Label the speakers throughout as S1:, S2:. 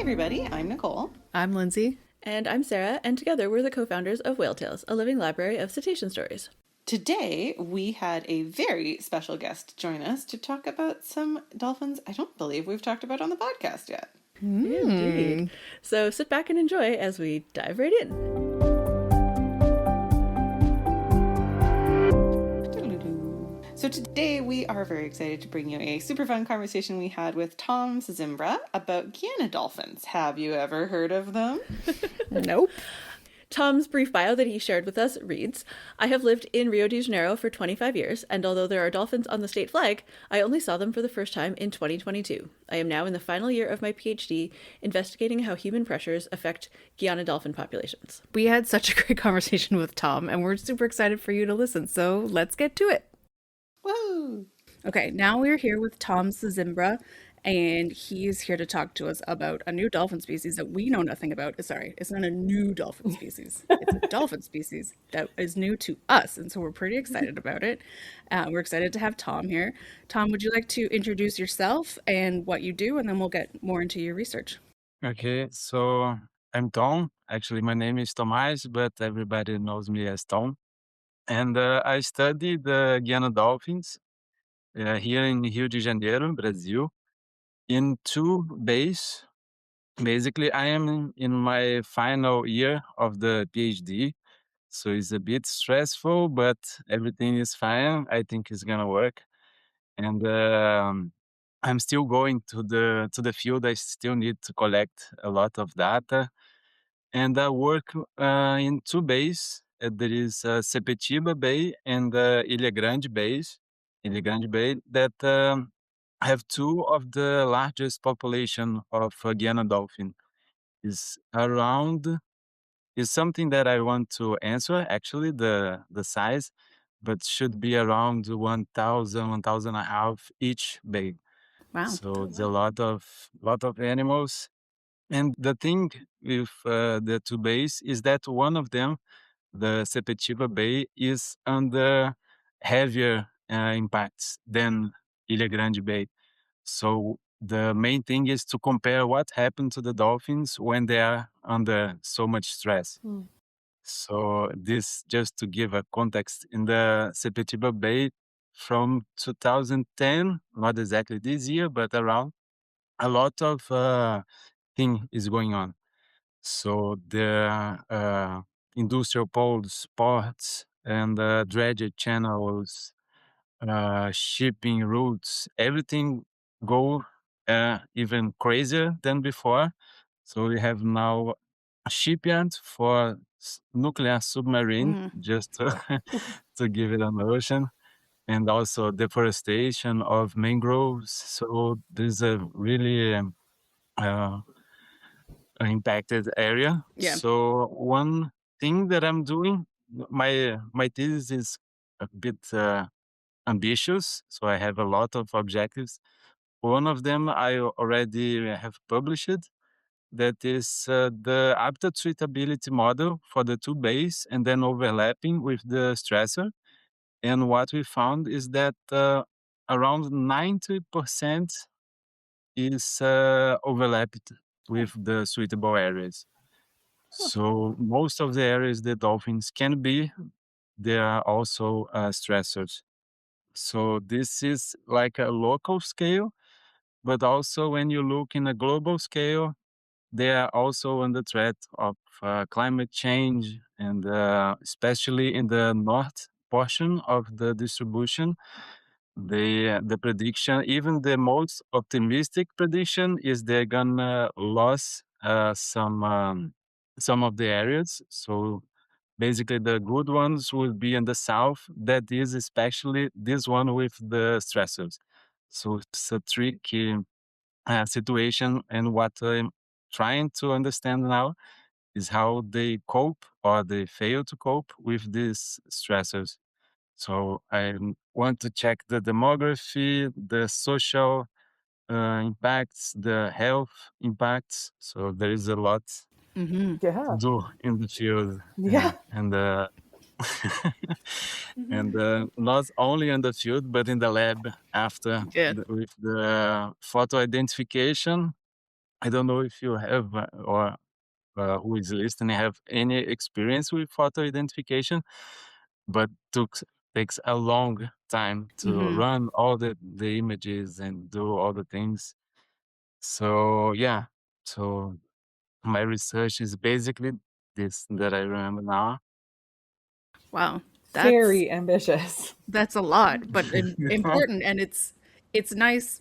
S1: everybody. I'm Nicole.
S2: I'm Lindsay.
S3: And I'm Sarah, and together we're the co-founders of Whale Tales, a living library of cetacean stories.
S1: Today, we had a very special guest join us to talk about some dolphins I don't believe we've talked about on the podcast yet.
S3: Indeed. So sit back and enjoy as we dive right in.
S1: So today we are very excited to bring you a super fun conversation we had with Tom Cezimbra about Guiana dolphins. Have you ever heard of them?
S2: Nope.
S3: Tom's brief bio that he shared with us reads, I have lived in Rio de Janeiro for 25 years, and although there are dolphins on the state flag, I only saw them for the first time in 2022. I am now in the final year of my PhD, investigating how human pressures affect Guiana dolphin populations.
S2: We had such a great conversation with Tom, and we're super excited for you to listen, so let's get to it.
S1: Woo!
S2: Okay, now we're here with Tom Cezimbra, and he's here to talk to us about a new dolphin species that we know nothing about. Sorry, it's not a new dolphin species. It's a dolphin species that is new to us, and so we're pretty excited about it. We're excited to have Tom here. Tom, would you like to introduce yourself and what you do, and then we'll get more into your research.
S4: Okay, so I'm Tom. Actually, my name is Tomás, but everybody knows me as Tom. And I study the Guiana Dolphins here in Rio de Janeiro, Brazil, in two bays. Basically, I am in my final year of the PhD, so it's a bit stressful, but everything is fine. I think it's gonna work. And I'm still going to the field. I still need to collect a lot of data. And I work in two bays. There is Sepetiba Bay and Ilha Grande Bays. Ilha Grande Bay that have two of the largest population of Guiana dolphin. Is around is something that I want to answer actually the size, but should be around 1,000, 1,000 and a half each bay.
S2: Wow.
S4: So it's a lot of animals. And the thing with the two bays is that one of them, the Sepetiba Bay, is under heavier impacts than Ilha Grande Bay. So the main thing is to compare what happened to the dolphins when they are under so much stress. So this just to give a context, in the Sepetiba Bay from 2010, not exactly this year, but around, a lot of thing is going on. So the industrial poles, ports, and dredge channels, shipping routes, everything go even crazier than before. So we have now a shipyard for nuclear submarine, just to give it an ocean, and also deforestation of mangroves. So there's a really impacted area.
S2: Yeah.
S4: So one thing that I'm doing, my thesis is a bit ambitious, so I have a lot of objectives. One of them I already have published. That is the habitat suitability model for the two bays, and then overlapping with the stressor. And what we found is that around 90% is overlapped with the suitable areas. So most of the areas the dolphins can be, there are also stressors. So this is like a local scale, but also when you look in a global scale, they are also under threat of climate change, and especially in the north portion of the distribution, the prediction, even the most optimistic prediction, is they're gonna lose some of the areas. So basically, the good ones will be in the south. That is especially this one with the stressors. So it's a tricky situation, and what I'm trying to understand now is how they cope or they fail to cope with these stressors. So I want to check the demography, the social impacts, the health impacts. So there is a lot to do in the field.
S1: Yeah.
S4: And and not only in the field, but in the lab after,
S2: Yeah.
S4: with the photo identification I don't know if you have or who is listening have any experience with photo identification, but takes a long time to
S2: Mm-hmm.
S4: run all the images and do all the things. So yeah, so my research is basically this that I remember now.
S2: Wow, that's
S5: Very ambitious.
S2: that's a lot, but important, and it's nice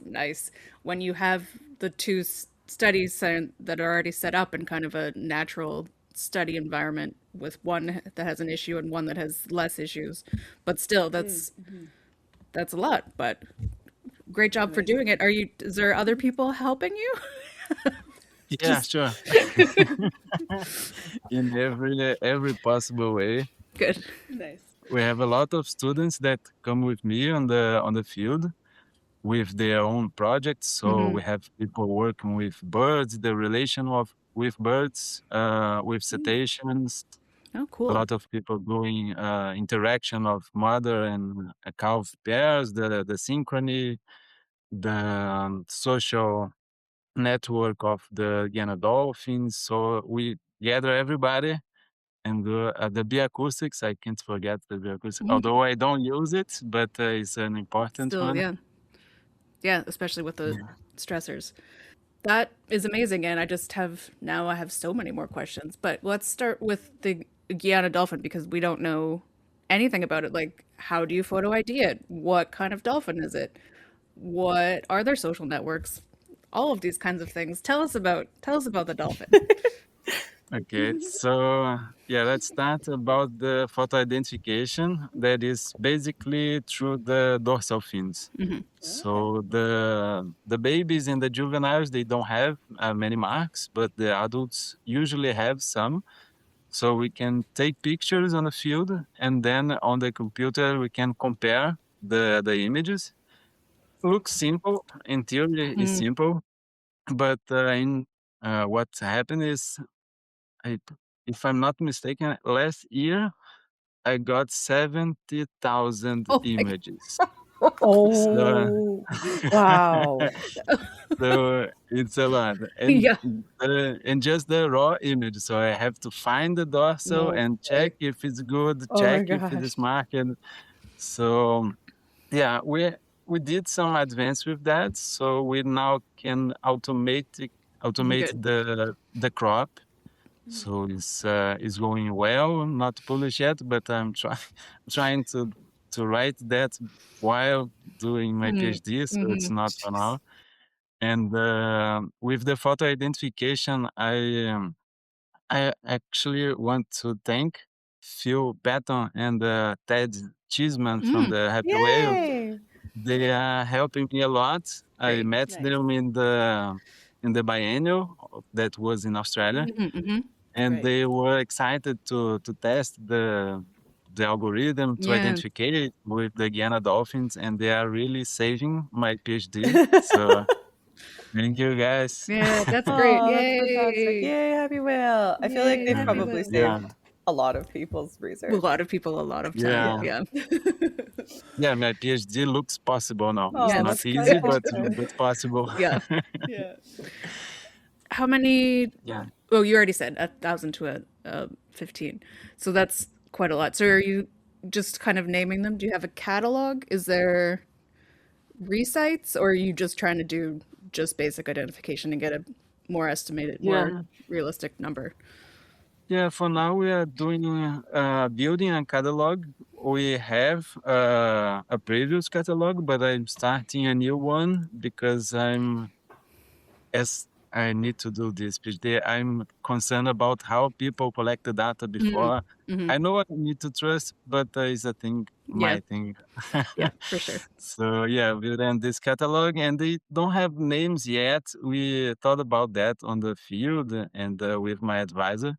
S2: when you have the two studies that are already set up in kind of a natural study environment with one that has an issue and one that has less issues. But still, that's a lot. But great job for doing it. Is there other people helping you?
S4: Yeah,
S2: Just
S4: sure. In every possible way.
S2: good.
S3: Nice.
S4: We have a lot of students that come with me on the field with their own projects. So
S2: Hmm.
S4: we have people working with birds, the relation of with birds, with cetaceans.
S2: Oh,
S4: A
S2: cool.
S4: lot of people doing interaction of mother and calf pairs, the synchrony, the social network of the Guiana Dolphins. So we gather everybody and the bioacoustics. I can't forget the bioacoustics, although I don't use it, but it's an important
S2: Still,
S4: one.
S2: yeah. Yeah, especially with the
S4: Yeah.
S2: stressors. That is amazing, and I have so many more questions. But let's start with the Guiana dolphin because we don't know anything about it. Like, how do you photo ID it? What kind of dolphin is it? What are their social networks? All of these kinds of things. Tell us about the dolphin.
S4: Okay, so yeah, let's start about the photo identification. That is basically through the dorsal fins.
S3: Okay.
S4: So the babies and the juveniles they don't have many marks, but the adults usually have some. So we can take pictures on the field, and then on the computer we can compare the images. Looks simple in theory, it's
S2: Mm.
S4: simple, but in what happened is I, if I'm not mistaken, last year I got 70,000
S2: Oh my,
S4: images. So,
S5: Oh, wow.
S4: so it's a lot,
S2: yeah.
S4: and just the raw image. So I have to find the dorsal
S5: No
S4: and check
S5: way.
S4: if it's good,
S5: Oh my
S4: check if it
S5: gosh.
S4: is marked. So yeah, we did some advance with that. So we now can automate
S2: Good.
S4: the crop. So it's going well. Not published yet, but I'm trying to write that while doing my
S2: Mm.
S4: PhD. So it's
S2: Hmm.
S4: not for now. And with the photo identification, I actually want to thank Phil Patton and Ted Cheeseman from
S2: Mm.
S4: the Happy Whale.
S5: Yay.
S4: They are helping me a lot. I
S2: Great.
S4: met
S3: Nice.
S4: them in the biennial that was in Australia,
S2: Hmm. Hmm.
S4: and
S3: Right.
S4: they were excited to test the algorithm to
S2: Yeah.
S4: identify it with the Guiana Dolphins, and they are really saving my PhD. So thank you guys.
S2: Yeah, that's great.
S5: Oh, that's fantastic.
S2: Yay.
S5: Yay, Happy Whale. I feel like
S2: Yay,
S5: they've
S2: happy
S3: Yeah.
S5: probably
S2: whale.
S4: Yeah,
S5: saved a lot of people's
S2: A
S5: research.
S2: lot of people, a lot of time.
S4: yeah,
S5: Yeah.
S2: Yeah.
S4: yeah. My PhD looks possible now. It's
S5: Oh,
S2: Yes.
S4: not
S5: that's
S4: easy,
S5: fantastic.
S4: but possible.
S2: Yeah.
S3: Yeah.
S2: How many?
S4: Yeah.
S2: Oh, you already said 1,000 to 15. So that's quite a lot. So are you just kind of naming them? Do you have a catalog? Is there resites, or are you just trying to do just basic identification and get a more estimated, more
S4: Yeah.
S2: realistic number?
S4: Yeah, for now we are doing building a catalog. We have a previous catalog, but I'm starting a new one because as I need to do this PhD, I'm concerned about how people collect the data
S2: Mm.
S4: before.
S2: Hmm.
S4: I know I need to trust, but it's a thing,
S2: Yeah.
S4: my thing.
S2: Yeah, for sure.
S4: So yeah, we ran this catalog, and they don't have names yet. We thought about that on the field and with my advisor.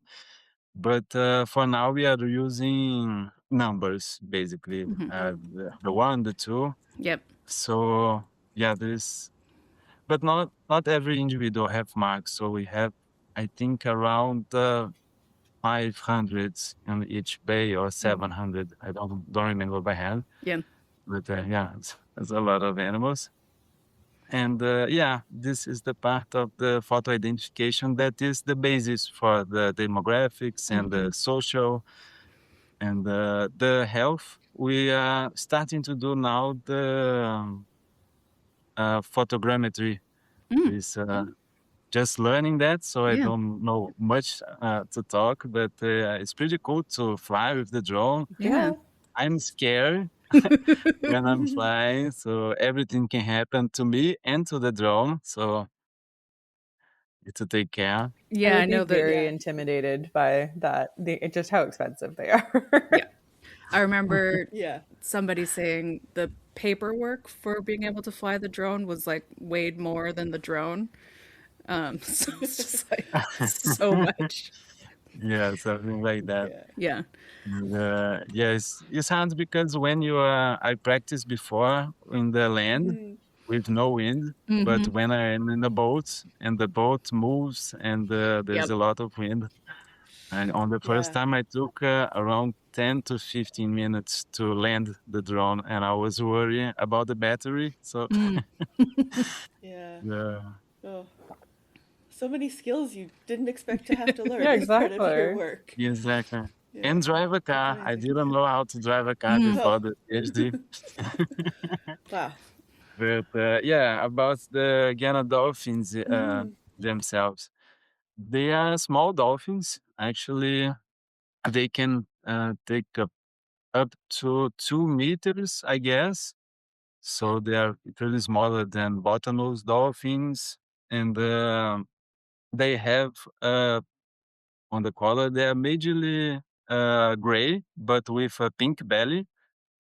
S4: But for now, we are using numbers basically,
S2: Hmm.
S4: the one, the two.
S2: Yep.
S4: So yeah, there's, but not every individual have marks. So we have, I think, around 500 in each bay or 700. I don't remember by hand.
S2: Yeah.
S4: But yeah, it's a lot of animals. And yeah, this is the part of the photo identification that is the basis for the demographics and the social and the health. We are starting to do now the photogrammetry. Is just learning that, so I
S2: Yeah.
S4: don't know much to talk, but it's pretty cool to fly with the drone.
S2: Yeah.
S4: I'm scared when I'm flying, so everything can happen to me and to the drone, so need to take care.
S2: Yeah,
S5: I
S2: I
S5: would be
S2: know that.
S5: very intimidated by that. Just how expensive they are.
S2: Yeah. I remember
S3: Yeah.
S2: somebody saying the paperwork for being able to fly the drone was like weighed more than the drone. So it's just like so much.
S4: Yeah, something like that.
S3: Yeah.
S2: Yeah.
S4: And, yes, it's hard because when you I practiced before in the land with no wind, but when I'm in the boat and the boat moves and there's
S2: Yep.
S4: a lot of wind, and on the first
S3: Yeah.
S4: time I took around 10 to 15 minutes to land the drone, and I was worried about the battery. So
S3: Yeah.
S4: yeah,
S3: Oh, so many skills you didn't expect to have to learn
S5: Yeah,
S3: as part of your
S5: exactly.
S3: work.
S4: exactly.
S3: Yeah.
S4: And drive a
S3: That's
S4: car. I
S3: amazing.
S4: didn't know how to drive a car
S2: Mm.
S4: before
S3: Oh,
S4: the PhD.
S3: wow.
S4: But yeah, about the Guiana Dolphins themselves. They are small dolphins. Actually, they can take up to 2 meters, I guess. So they are really smaller than bottlenose dolphins. And they have, on the color, they are majorly gray, but with a pink belly.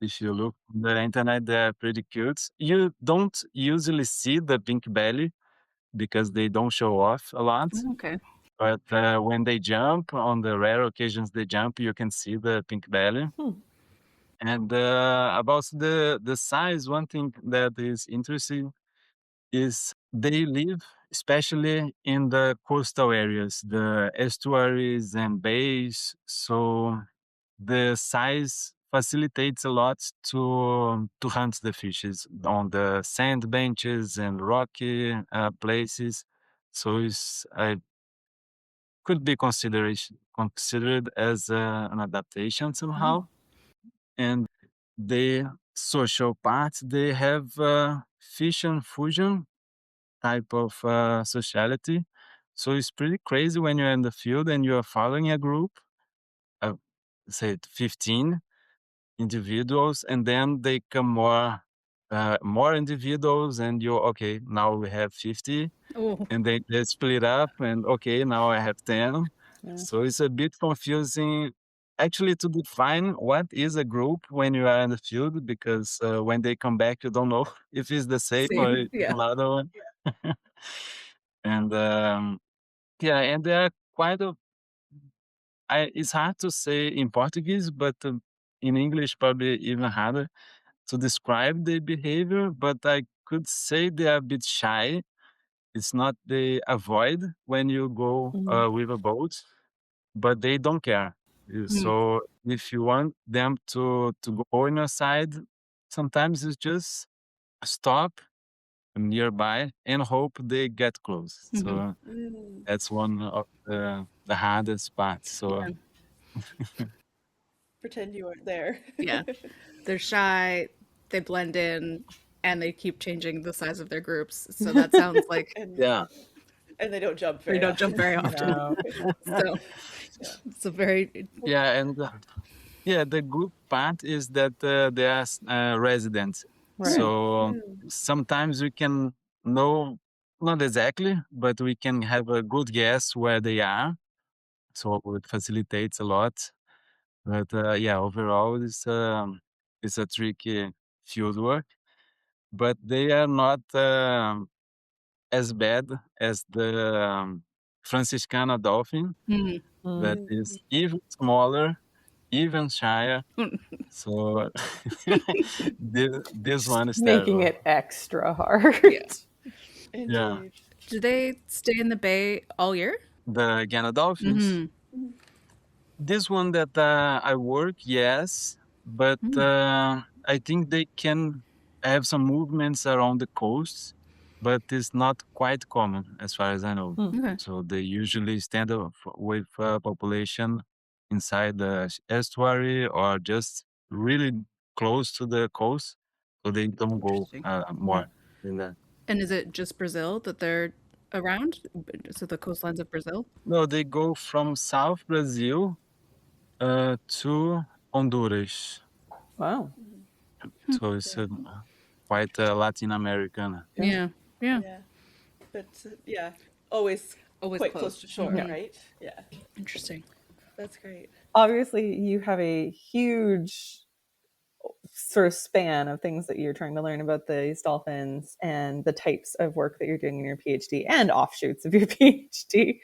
S4: If you look on the internet, they're pretty cute. You don't usually see the pink belly because they don't show off a lot.
S2: Okay.
S4: But when they jump, on the rare occasions they jump, you can see the pink belly. And about the size, one thing that is interesting is they live especially in the coastal areas, the estuaries and bays. So the size facilitates a lot to hunt the fishes on the sand benches and rocky places. So it's could be considered as an adaptation somehow. And the social part, they have fission fusion type of sociality. So it's pretty crazy when you're in the field and you're following a group of, say, 15 individuals, and then they come more individuals, and you're okay. Now we have 50,
S2: Oh.
S4: and they split up, and okay, now I have 10. So it's a bit confusing actually to define what is a group when you are in the field, because when they come back, you don't know if it's the same or
S2: Same.
S4: it's
S2: Yeah.
S4: another one. And yeah, and they are quite a it's hard to say in Portuguese, but in English, probably even harder to describe their behavior. But I could say they are a bit shy. It's not they avoid when you go with a boat, but they don't care. So if you want them to go on your side, sometimes it's just stop nearby and hope they get close. So that's one of the hardest parts. So
S3: Pretend you weren't there.
S2: Yeah. They're shy, they blend in, and they keep changing the size of their groups. So that sounds like
S3: and
S4: yeah.
S3: and they don't jump
S2: they
S3: very
S2: don't jump
S3: often.
S2: very often.
S5: No.
S2: So it's a very
S4: Yeah, and yeah, the good part is that they are residents.
S5: Right.
S4: So sometimes we can know, not exactly, but we can have a good guess where they are. So it facilitates a lot. But yeah, overall, it's a tricky field work. But they are not as bad as the Franciscana dolphin,
S2: Mm.
S4: that is even smaller, even shyer. So this one is
S5: Making
S4: terrible.
S5: it extra hard.
S2: Yeah.
S4: Yeah,
S3: Indeed.
S2: Do they stay in the bay all year?
S4: the Guiana Dolphins. This one that I work, yes, but I think they can have some movements around the coast. but it's not quite common as far as I know.
S2: Okay.
S4: So they usually stand up with population inside the estuary or just really close to the coast, so they don't go
S2: Interesting.
S4: more than that.
S2: And is it just Brazil that they're around? So the coastlines of Brazil?
S4: No, they go from South Brazil to Honduras.
S5: Wow.
S4: So it's quite Latin American.
S2: Yeah. Yeah.
S3: Yeah. But yeah, always
S2: Always
S3: quite
S2: close.
S3: close to shore,
S2: Mhm.
S3: right? Yeah.
S2: Interesting.
S3: That's great.
S5: Obviously, you have a huge sort of span of things that you're trying to learn about these dolphins and the types of work that you're doing in your PhD and offshoots of your PhD.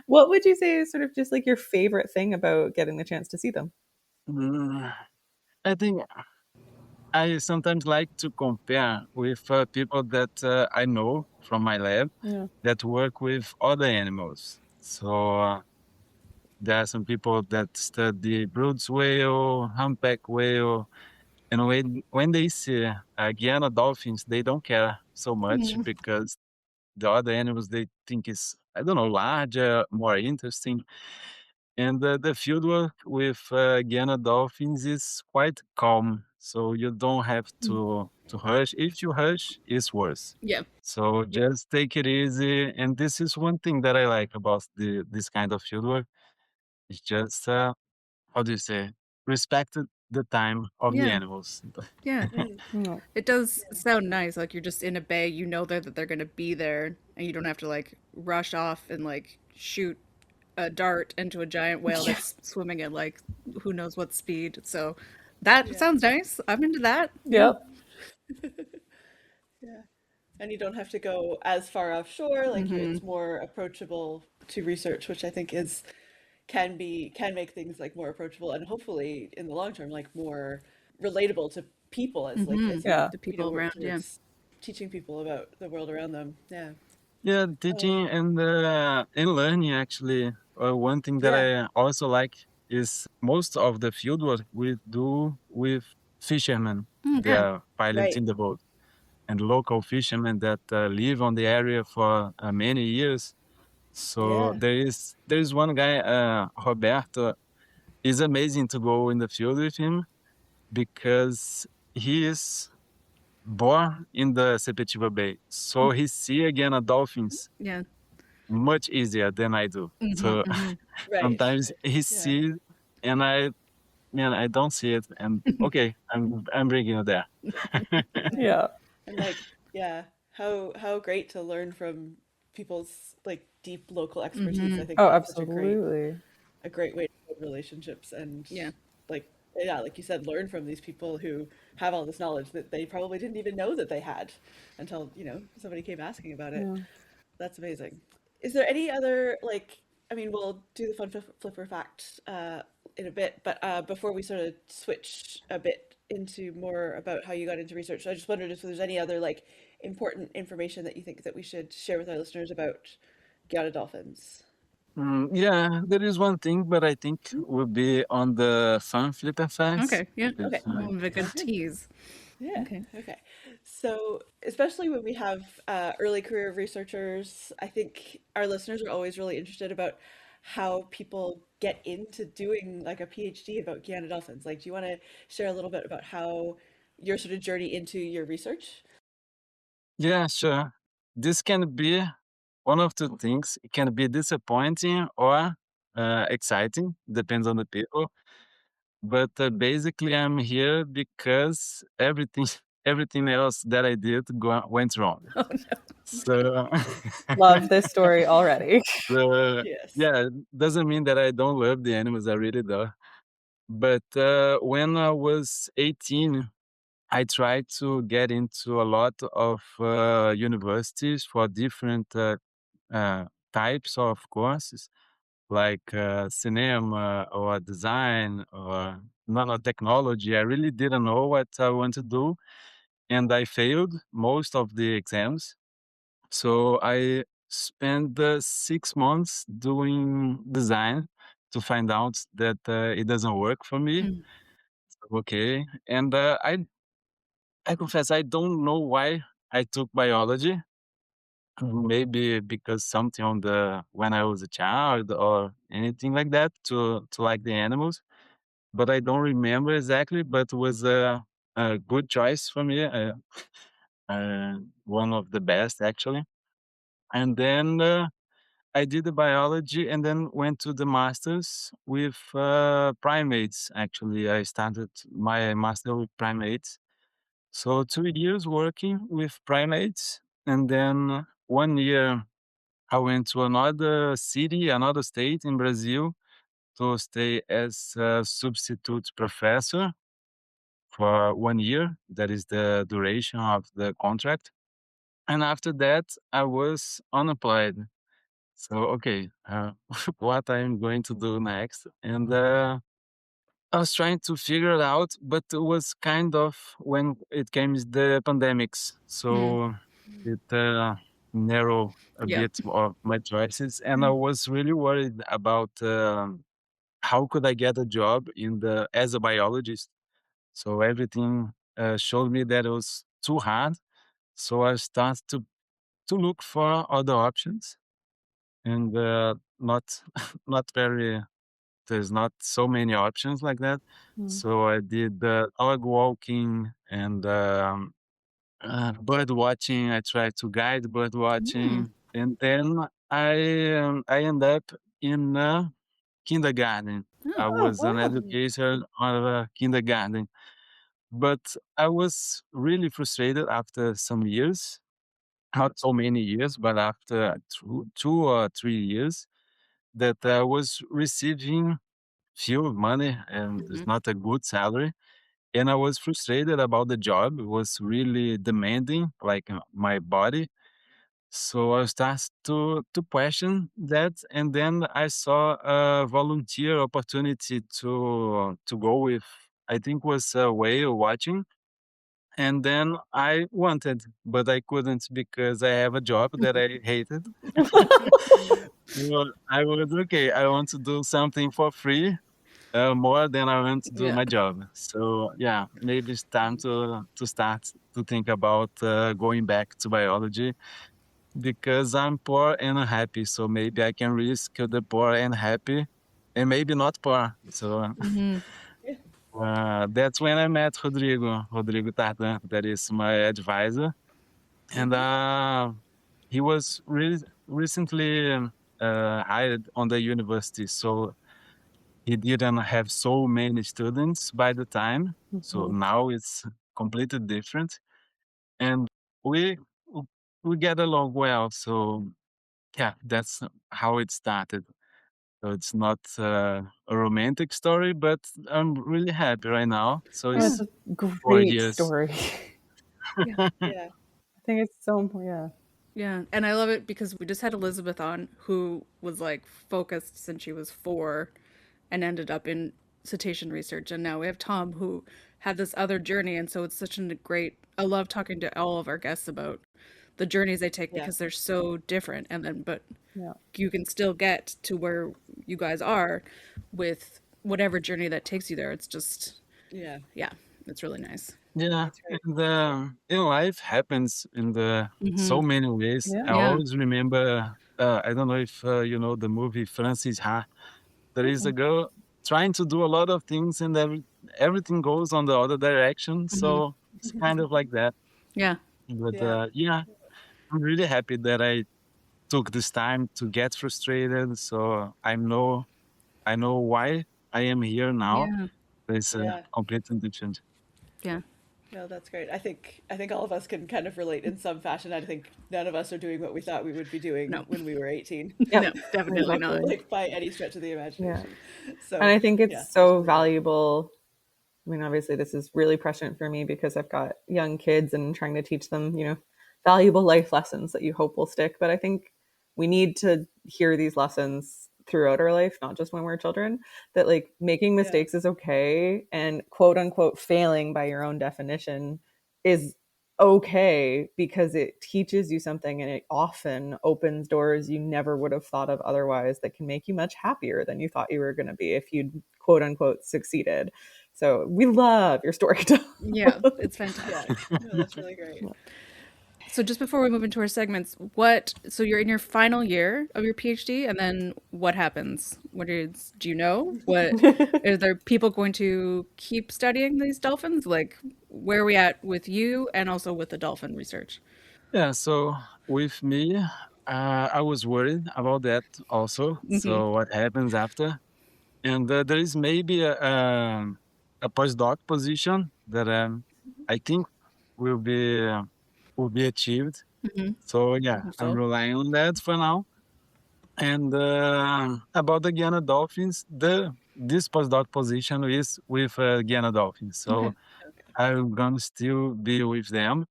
S5: What would you say is sort of just like your favorite thing about getting the chance to see them?
S4: Mm, I think I sometimes like to compare with people that I know from my lab
S5: Yeah.
S4: that work with other animals. So there are some people that study Brood's whale, humpback whale, and when they see Guiana dolphins, they don't care so much because the other animals they think is, I don't know, larger, more interesting. And the fieldwork with Guiana dolphins is quite calm, so you don't have to rush. If you rush, it's worse.
S2: Yeah.
S4: So just take it easy. And this is one thing that I like about this kind of fieldwork. It's just how do you say, respect the time of the
S2: Yeah.
S4: animals.
S2: Yeah.
S5: Yeah.
S2: It does sound nice. Like you're just in a bay, you know that they're gonna be there, and you don't have to like rush off and like shoot a dart into a giant whale that's swimming at like who knows what speed. So that
S3: Yeah.
S2: sounds nice. I'm into that. Yeah.
S5: Yep.
S3: Yeah. And you don't have to go as far offshore, like
S2: Mm-hmm.
S3: it's more approachable to research, which I think is can make things like more approachable and hopefully in the long term like more relatable to people
S2: Mm-hmm.
S3: as you
S5: Yeah.
S2: The
S3: you know
S2: people
S3: work
S2: around, yeah.
S3: towards teaching people about the world around them. Yeah.
S4: Yeah,
S3: Um,
S4: teaching and learning actually. One thing that
S3: yeah.
S4: I also like is most of the fieldwork we do with fishermen. They
S2: Okay.
S4: are
S3: Right.
S4: piloting the boat and local fishermen that live on the area for many years. So
S3: Yeah.
S4: there is one guy, Roberto. It's amazing to go in the field with him because he is born in the Sepetiba Bay. So he see again a dolphins
S2: Yeah.
S4: much easier than I do.
S2: Mm-hmm.
S4: So
S2: Mm-hmm.
S3: Right.
S4: sometimes he
S3: Yeah.
S4: see and I don't see it. And okay, I'm bringing you there.
S3: Yeah.
S5: Yeah.
S3: And like, yeah, how great to learn from people's like deep local expertise.
S2: Mm-hmm.
S3: I think
S5: Oh,
S3: that's such
S5: absolutely.
S3: a great way to build relationships and
S2: Yeah.
S3: like yeah, like you said, learn from these people who have all this knowledge that they probably didn't even know that they had until, you know, somebody came asking about it.
S5: Yeah.
S3: That's amazing. Is there any other like I mean, we'll do the fun flipper fact in a bit, but before we sort of switch a bit into more about how you got into research, I just wondered if there's any other like important information that you think that we should share with our listeners about Guiana dolphins.
S4: Yeah, there is one thing, but I think will be on the fun flipper facts.
S2: Okay. Yeah.
S3: Okay,
S2: We'll have a
S3: sounds
S2: good
S3: good.
S2: tease.
S3: Yeah.
S2: Okay.
S3: Okay. So, especially when we have early career researchers, I think our listeners are always really interested about how people get into doing like a PhD about Guiana dolphins. Like, do you want to share a little bit about how your sort of journey into your research?
S4: Yeah, sure. This can be one of two things. It can be disappointing or exciting, depends on the people. But basically, I'm here because everything everything else that I did went wrong.
S2: Oh no.
S4: So,
S5: Love this story already.
S4: so
S3: Yes.
S4: yeah, doesn't mean that I don't love the animals. I really do. But when I was 18, I tried to get into a lot of universities for different types of courses, like cinema or design or nanotechnology. I really didn't know what I want to do, and I failed most of the exams. So I spent 6 months doing design to find out that it doesn't work for me.
S2: Mm.
S4: Okay, and I confess I don't know why I took biology. maybe because something on the when I was a child or anything like that to like the animals, but I don't remember exactly. But it was a good choice for me, one of the best actually. And then I did the biology and then went to the masters with primates. Actually, I started my master with primates. So 2 years working with primates, and then 1 year I went to another city, another state in Brazil to stay as a substitute professor for 1 year. That is the duration of the contract. And after that, I was unemployed. So, okay, what I'm going to do next? And I was trying to figure it out, but it was kind of when it came the pandemics.
S2: Mm.
S4: So it narrowed a
S2: Yep.
S4: bit of my choices. And I was really worried about how could I get a job in the as a biologist. So everything showed me that it was too hard. So I started to look for other options and not not very there's not so many options like that. So I did dog walking and bird watching. I tried to guide bird
S2: Mm.
S4: watching, and then I end up in kindergarten. I
S2: Oh.
S5: Oh,
S4: was an
S5: wow.
S4: educator on a kindergarten, but I was really frustrated after some years. Not so many years, but after 2 or 3 years, that I was receiving few money and it's
S2: Mhm.
S4: not a good salary. And I was frustrated about the job. It was really demanding, like my body. So I started to question that, and then I saw a volunteer opportunity to go with. I think was a whale watching, and then I wanted, but I couldn't because I have a job that I hated. Well, I was okay. I want to do something for free, more than I want to do
S2: Yeah.
S4: my job. So yeah, maybe it's time to start to think about going back to biology because I'm poor and unhappy. So maybe I can risk the poor and happy, and maybe not poor. So
S2: Mhm.
S4: that's when I met Rodrigo Tardan, that is my advisor, and he was recently hired on the university. So he didn't have so many students by the time. So
S5: Mhm.
S4: now it's completely different. And we we get along well. So yeah, that's how it started. So it's not a romantic story, but I'm really happy right now. So
S5: Oh, it's
S2: Yeah.
S4: it's
S5: a
S4: four
S5: great
S4: years.
S5: story.
S2: Yeah.
S3: Yeah.
S5: I think it's so important. Yeah.
S2: Yeah. And I love it because we just had Elizabeth on who was like focused since she was 4 and ended up in cetacean research. And now we have Tom who had this other journey. And so it's such a great, I love talking to all of our guests about the journeys they take
S3: Yeah.
S2: because they're so different. And then, but
S5: Yeah.
S2: you can still get to where you guys are with whatever journey that takes you there. It's just,
S3: Yeah.
S2: yeah, it's really nice.
S4: Yeah,
S3: That's great.
S4: and in life happens in the
S2: Hmm.
S4: so many ways. I
S5: Yeah.
S2: Yeah.
S4: always remember. I don't know if you know the movie Francis Ha. There is a
S5: Mm.
S4: girl trying to do a lot of things, and everything goes on the other direction.
S2: Hmm.
S4: So it's kind of like that.
S2: Yeah.
S4: But
S3: Yeah.
S4: yeah, I'm really happy that I took this time to get frustrated. So I know why I am here now.
S2: Yeah.
S4: It's
S3: Yeah.
S4: completely different.
S2: Yeah.
S3: No, that's great. I think all of us can kind of relate in some fashion. I think none of us are doing what we thought we would be doing
S2: No.
S3: when we were 18.
S5: Yep.
S2: No, definitely not.
S5: Exactly.
S3: Like by any stretch of the
S5: Yeah.
S3: imagination.
S5: And
S3: So,
S5: I think
S3: yeah,
S5: it's
S3: that's
S5: so
S3: really great.
S5: valuable. I mean, obviously, this is really prescient for me because I've got young kids and trying to teach them, valuable life lessons that you hope will stick. But I think we need to hear these lessons throughout our life, not just when we're children, that like making
S3: Yeah.
S5: mistakes is okay and quote unquote failing by your own definition is okay because it teaches you something and it often opens doors you never would have thought of otherwise that can make you much happier than you thought you were going to be if you'd quote unquote succeeded. So we love your story.
S2: Yeah, it's
S3: Yeah.
S2: fantastic.
S3: No, that's really great.
S2: So just before we move into our segments, so you're in your final year of your PhD, and then what happens? Do you know? Is there people going to keep studying these dolphins? Like, where are we at with you and also with the dolphin research?
S4: Yeah, so with me, I was worried about that also.
S2: Hmm.
S4: So what happens after? And there is maybe a postdoc position that I think will be uh, will be achieved.
S2: Hmm.
S4: So
S2: I
S4: yeah,
S2: hope
S4: I'm
S2: so.
S4: relying on that for now. And about the Guiana Dolphins, this postdoc position is with Guiana Dolphins. So
S2: Okay.
S4: I'm gonna still be with them.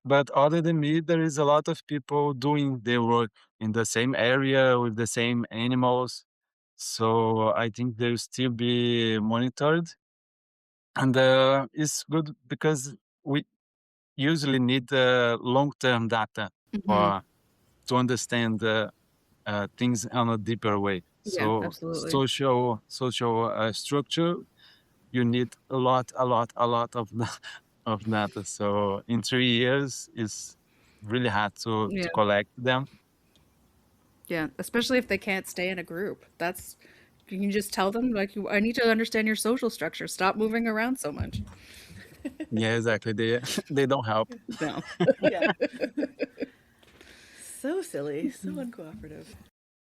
S4: But other than me, there is a lot of people doing their work in the same area with the same animals. So I think they'll still be monitored. And it's good because we usually need long-term data
S2: Hmm.
S4: for to understand things on a deeper way.
S2: Yeah,
S4: So
S2: absolutely.
S4: social structure, you need a lot of of data. So in 3 years, it's really hard
S2: Yeah,
S4: to collect them.
S2: yeah. Especially if they can't stay in a group. You can just tell them like, I need to understand your social structure. Stop moving around so much.
S4: Yeah, exactly. They they don't help.
S2: No.
S3: Yeah. So silly, so uncooperative.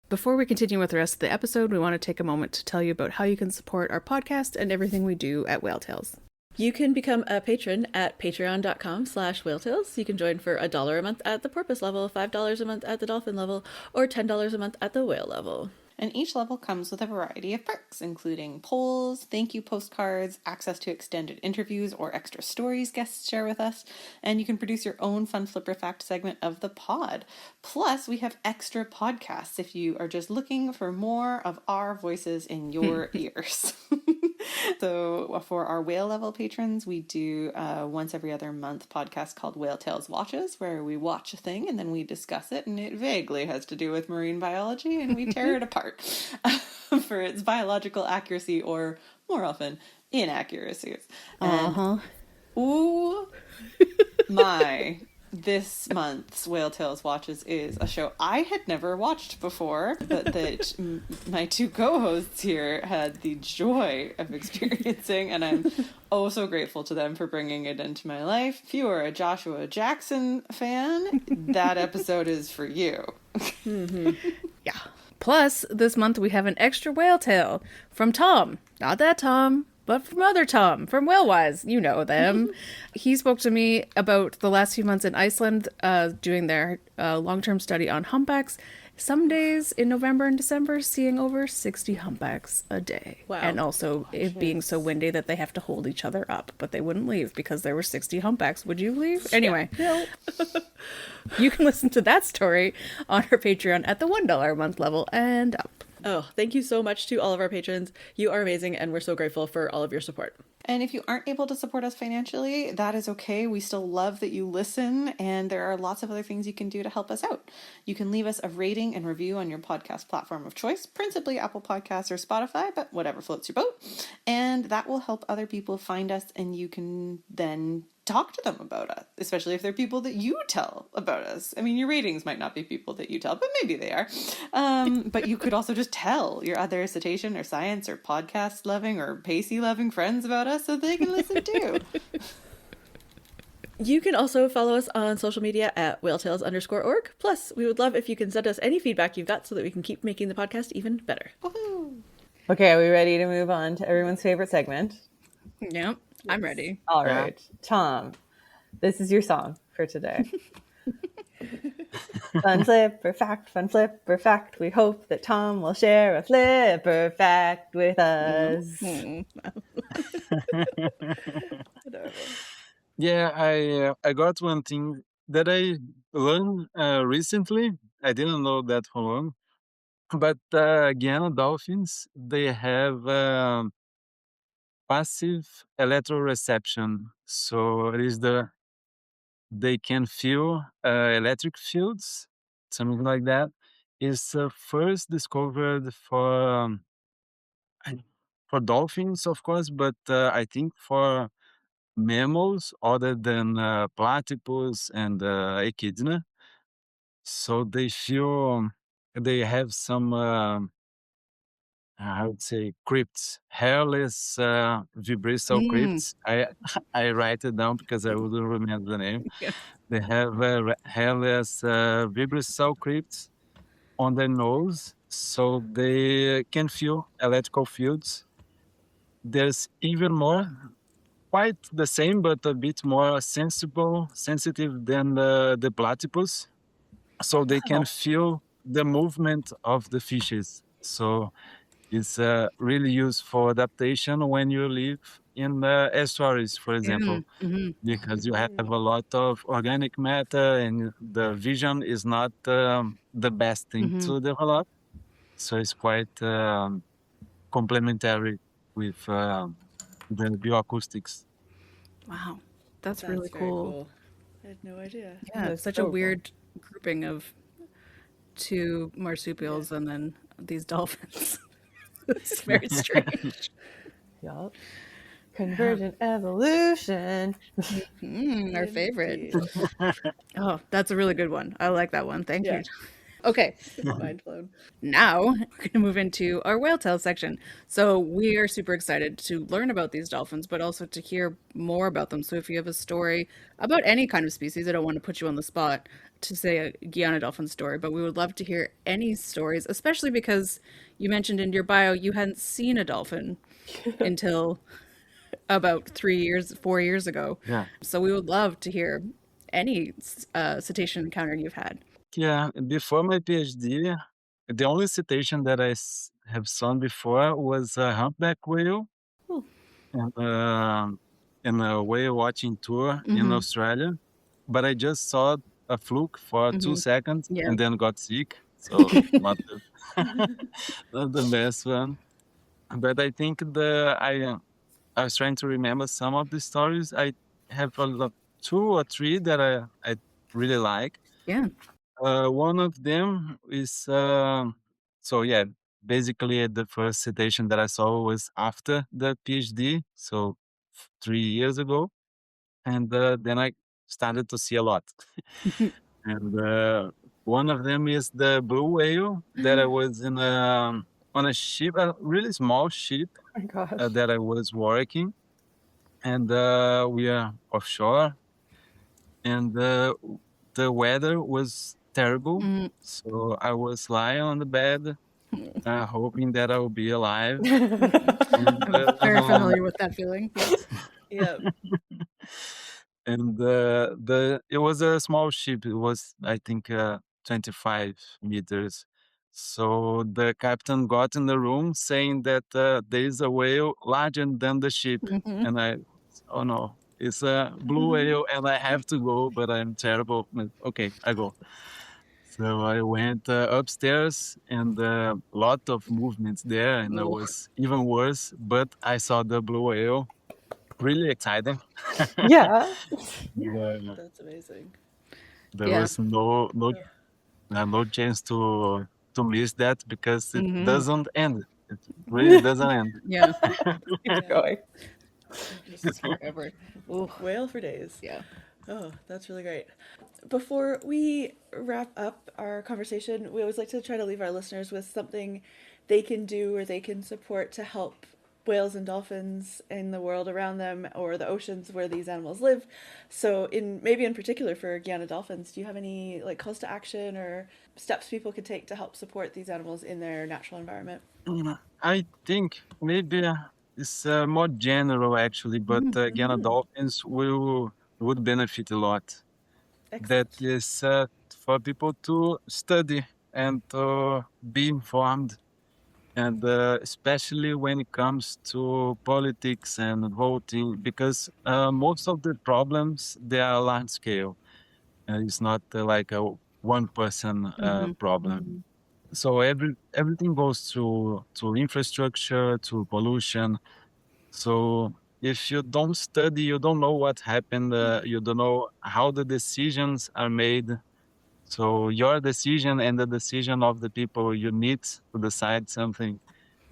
S2: Before we continue with the rest of the episode, we want to take a moment to tell you about how you can support our podcast and everything we do at Whale Tales.
S3: You can become a patron at patreon.com/whaletales. You can join for $1 a month at the porpoise level, $5 a month at the dolphin level, or $10 a month at the whale level.
S1: And each level comes with a variety of perks, including polls, thank you postcards, access to extended interviews or extra stories guests share with us, and you can produce your own fun flipper fact segment of the pod. Plus, we have extra podcasts if you are just looking for more of our voices in your ears. So for our whale level patrons, we do once every other month podcast called Whale Tales Watches, where we watch a thing and then we discuss it, and it vaguely has to do with marine biology, and we tear it apart for its biological accuracy or, more often, inaccuracies. And ooh, my, this month's Whale Tales Watches is a show I had never watched before, but that my two co-hosts here had the joy of experiencing, and I'm oh so grateful to them for bringing it into my life. If you are a Joshua Jackson fan, that episode is for you.
S2: Yeah. Plus, this month we have an extra whale tale from Tom. Not that Tom, but from other Tom, from Whalewise. You know them. He spoke to me about the last few months in Iceland doing their long-term study on humpbacks. Some days in November and December seeing over 60 humpbacks a day.
S3: Wow.
S2: And also it being so windy that they have to hold each other up, but they wouldn't leave because there were 60 humpbacks. Would you leave? Anyway.
S3: No.
S2: You can listen to that story on our Patreon at the $1 a month level and up.
S3: Oh, thank you so much to all of our patrons. You are amazing, and we're so grateful for all of your support.
S1: And if you aren't able to support us financially, that is okay. We still love that you listen, and there are lots of other things you can do to help us out. You can leave us a rating and review on your podcast platform of choice, principally Apple Podcasts or Spotify, but whatever floats your boat. And that will help other people find us, and you can then talk to them about us, especially if they're people that you tell about us. I mean, your ratings might not be people that you tell, but maybe they are. But you could also just tell your other cetacean or science or podcast loving or pacey loving friends about us so they can listen too.
S3: You can also follow us on social media at whaletales_org. Plus, we would love if you can send us any feedback you've got so that we can keep making the podcast even better.
S1: Woohoo!
S5: Okay, are we ready to move on to everyone's favorite segment?
S2: Yep, I'm ready.
S5: All right. Tom, this is your song for today. Fun flipper fact, fun flipper fact. We hope that Tom will share a flipper fact with us.
S4: Yeah, I got one thing that I learned recently. I didn't know that for long, but Guiana dolphins, they have passive electroreception. So it is they can feel electric fields, something like that. Is first discovered I- for dolphins, of course, but I think for mammals other than platypus and echidna. So they feel they have some, I would say, crypts, hairless vibrissal
S2: Mm.
S4: crypts. I I write it down because I wouldn't remember the name.
S2: Yeah.
S4: They have hairless vibrissal crypts on their nose, so they can feel electrical fields. There's even more, quite the same, but a bit more sensitive than the platypus. So they can
S5: Wow.
S4: feel the movement of the fishes. So it's really used for adaptation when you live in estuaries, for
S2: Yeah.
S4: example,
S2: Hmm.
S4: because you have a lot of organic matter and the vision is not the best thing
S2: Hmm.
S4: to develop. So it's quite complementary with the bioacoustics.
S2: Wow. That's
S3: That's
S2: really
S3: very
S2: cool.
S3: cool. I had no idea.
S2: Yeah,
S5: That
S2: it's
S5: is
S2: such
S5: so
S2: a
S5: cool.
S2: weird grouping of two marsupials and then these dolphins. It's very strange.
S5: Yup. Convergent evolution.
S2: Our favorite.
S3: Indeed.
S2: Oh, that's a really good one. I like that one. Thank
S3: Yeah.
S2: you. Okay,
S3: Mind blown.
S2: now we're going to move into our whale tail section. So we are super excited to learn about these dolphins, but also to hear more about them. So if you have a story about any kind of species, I don't want to put you on the spot to say a Guiana dolphin story, but we would love to hear any stories, especially because you mentioned in your bio you hadn't seen a dolphin until about 3 years, 4 years ago.
S4: Yeah.
S2: So we would love to hear any cetacean encounter you've had.
S4: Yeah, before my PhD, the only cetacean that I have seen before was a humpback whale
S5: Oh.
S4: and, in a whale watching tour in
S2: Hmm.
S4: Australia. But I just saw a fluke for 2 seconds
S2: Yeah.
S4: and then got sick. So not the, not the best one. But I think I was trying to remember some of the stories. I have two or three that I really like.
S2: Yeah.
S4: One of them is so yeah, basically the first citation that I saw was after the PhD, so 3 years ago, and then I started to see a lot. And one of them is the blue whale that I was in on a ship, a really small ship
S5: Oh my gosh.
S4: that I was working, and we are offshore, and the weather was terrible.
S2: Mm.
S4: So I was lying on the bed, hoping that I would be alive. And,
S2: I'm very familiar with that feeling. Yes.
S3: Yeah.
S4: and it was a small ship. It was, I think, 25 meters. So the captain got in the room saying that there is a whale larger than the ship,
S2: Hmm.
S4: and oh no, it's a blue whale, and I have to go, but I'm terrible. But okay, I go. So I went upstairs, and a lot of movements there, and it
S2: Oh.
S4: was even worse. But I saw the blue whale, really exciting.
S5: Yeah.
S3: That's amazing.
S4: There
S2: Yeah.
S4: was no chance to miss that because it
S2: Hmm.
S4: doesn't end. It really doesn't end.
S2: Yeah.
S5: Keeps
S3: Yeah.
S5: going.
S2: Just forever. Ooh.
S3: Whale for days.
S2: Yeah.
S3: Oh, that's really great. Before we wrap up our conversation, we always like to try to leave our listeners with something they can do or they can support to help whales and dolphins in the world around them or the oceans where these animals live. So in particular for Guiana dolphins, do you have any like calls to action or steps people could take to help support these animals in their natural environment?
S4: I think maybe it's more general actually, but Guiana dolphins would benefit a lot. That
S3: Excellent.
S4: is for people to study and to be informed, and especially when it comes to politics and voting, because most of the problems they are large scale. It's not like a one person
S2: Hmm.
S4: problem. So everything goes to infrastructure, to pollution. So if you don't study, you don't know what happened. You don't know how the decisions are made. So your decision and the decision of the people you need to decide something.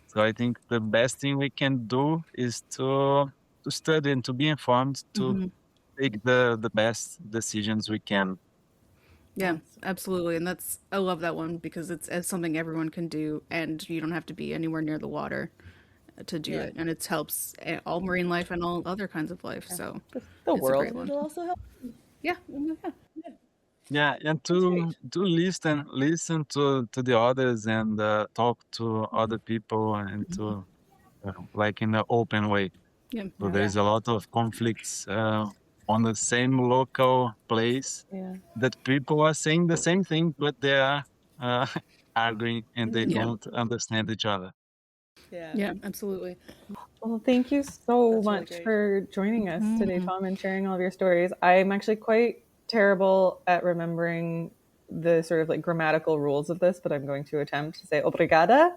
S4: So I think the best thing we can do is to study and to be informed to take the best decisions we can.
S2: Yeah, absolutely. And I love that one because it's something everyone can do and you don't have to be anywhere near the water to do
S3: Yeah.
S2: it. And it helps all marine life and all other kinds of life. So
S5: The
S2: it's a
S5: world.
S2: great one.
S3: It'll also help.
S2: Yeah.
S4: Yeah, and to listen to the others and talk to other people and to like in an open way.
S2: Yeah.
S4: So there's a lot of conflicts on the same local place
S5: Yeah.
S4: that people are saying the same thing, but they are uh, arguing and they
S2: Yeah.
S4: don't understand each other.
S2: Yeah, absolutely.
S5: Well, thank you so
S3: That's really
S5: much
S3: great.
S5: for joining us today, Tom, and sharing all of your stories. I'm actually quite terrible at remembering the sort of like grammatical rules of this, but I'm going to attempt to say obrigada.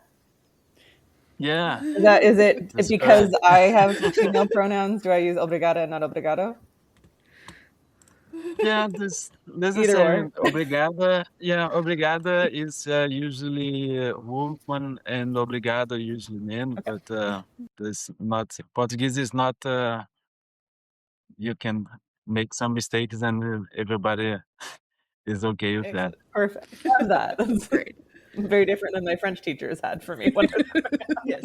S4: Yeah,
S5: Is it
S4: that's
S5: because
S4: correct.
S5: I have female pronouns? Do I use obrigada and not obrigado?
S4: Yeah, there's the
S5: Either or.
S4: same. Obrigada. Yeah, obrigada is usually woman and obrigado usually men,
S5: Okay.
S4: but there's not Portuguese is not. You can make some mistakes and everybody is okay with that.
S3: Excellent.
S5: Perfect. Love that. That's
S2: Great.
S5: very different than my French teachers had for me.
S3: Yes.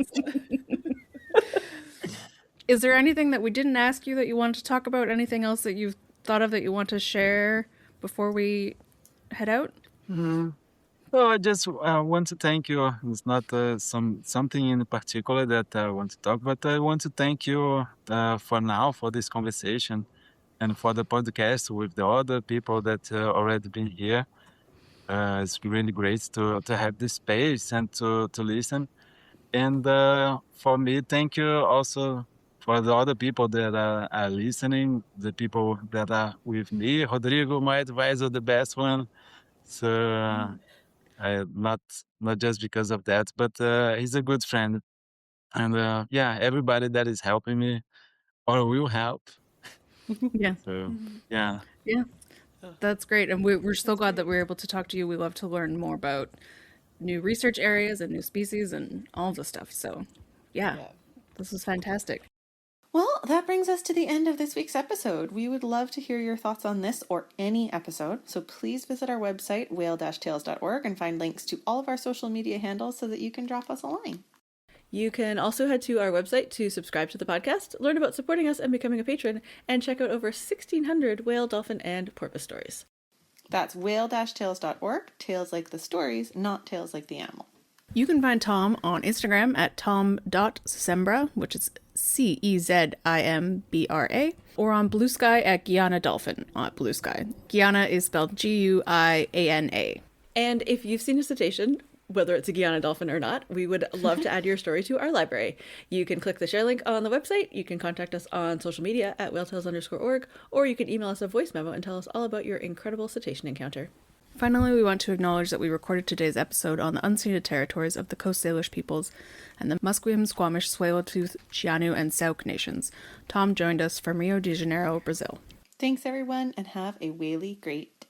S2: Is there anything that we didn't ask you that you wanted to talk about? Anything else that you've thought of that you want to share before we head out?
S4: So I just want to thank you. It's not something in particular that I want to talk, but I want to thank you for now for this conversation and for the podcast with the other people that already been here. It's really great to have this space and to listen. And for me, thank you also for the other people that are listening, the people that are with me. Rodrigo, my advisor, the best one. So not just because of that, but he's a good friend. And yeah, everybody that is helping me or will help.
S2: Yeah.
S4: So yeah.
S2: Yeah. That's great. And we're so glad that we're able to talk to you. We love to learn more about new research areas and new species and all the stuff. So, yeah, this was fantastic.
S1: Well, that brings us to the end of this week's episode. We would love to hear your thoughts on this or any episode, so please visit our website, whale-tales.org, and find links to all of our social media handles so that you can drop us a line.
S3: You can also head to our website to subscribe to the podcast, learn about supporting us and becoming a patron, and check out over 1,600 whale, dolphin, and porpoise stories.
S1: That's whale-tales.org, tales like the stories, not tales like the animal.
S2: You can find Tom on Instagram at tom.cezimbra, which is Cezimbra, or on Blue Sky at Guiana Dolphin on Blue Sky. Guiana is spelled Guiana.
S3: And if you've seen a cetacean, whether it's a Guiana dolphin or not, we would love to add your story to our library. You can click the share link on the website, you can contact us on social media at whaletales_org, or you can email us a voice memo and tell us all about your incredible cetacean encounter.
S2: Finally, we want to acknowledge that we recorded today's episode on the unceded territories of the Coast Salish peoples and the Musqueam, Squamish, Tsleil-Waututh, Chianu, and Sauk nations. Tom joined us from Rio de Janeiro, Brazil.
S1: Thanks, everyone, and have a whaley great day.